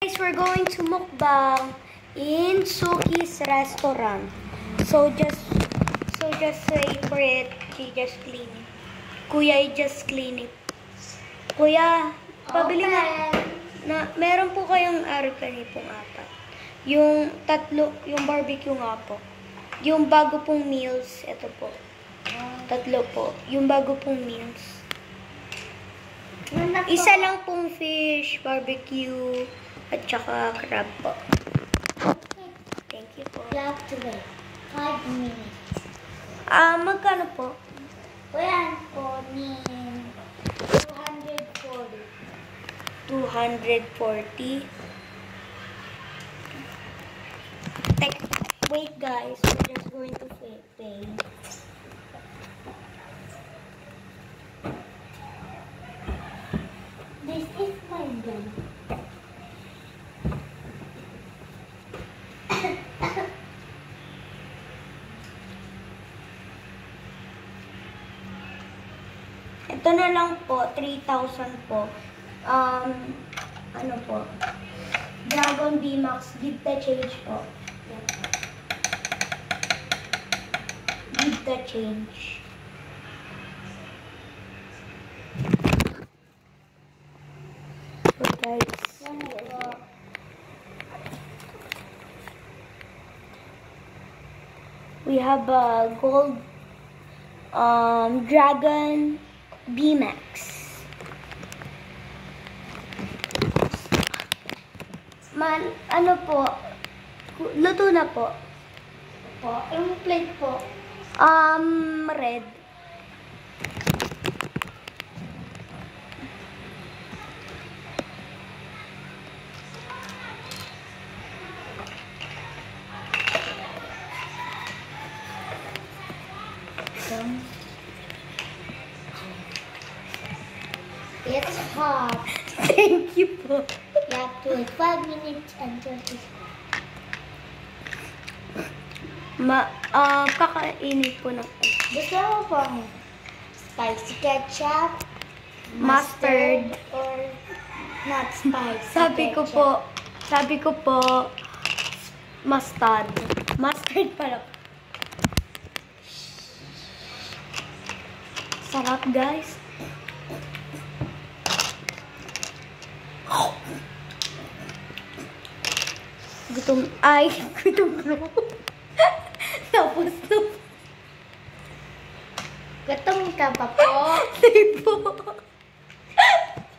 Guys, we're going to mukbang in Suki's restaurant. So just wait for it. She just clean it. Kuya, just clean it. Kuya, pabili na meron po kayong arcani pong apat. Yung tatlo, yung barbecue nga po. Yung bago pong meals, ito po. Tatlo po. Yung bago pong meals. Isa lang pong fish, barbecue, at saka crab po. Thank you po. You have to wait 5 minutes. Magkano po? Kuya po ni 240. 240. Wait guys, we're just going to pay. This is my gun. Ito na lang po, 3,000 po. Ano po? Dragon VMAX, give the change po. Give the change. So guys, we have a gold Dragon VMAX. Ano po? Luto na po. Yung plate po. Red. It's hot. Thank you po. You have to wait 5 minutes and 20 Kakainin po ng Gusto mo pong spicy ketchup, mustard. or not spicy Sabi ko po, mustard. Mustard pala. Sarap, guys. Gutom na. Tapos na. Gutom ka ba po? Hindi po.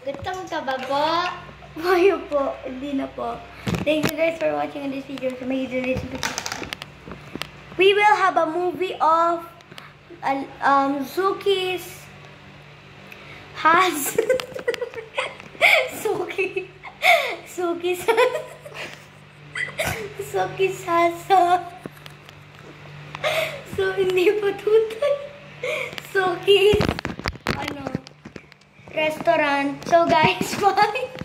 Gutom ka ba po? Mayo po. Hindi na po. Thank you guys for watching this video. So, may we will have a movie of Suki's has Suki's has so hindi po tutay. Suki's restaurant. So guys, bye.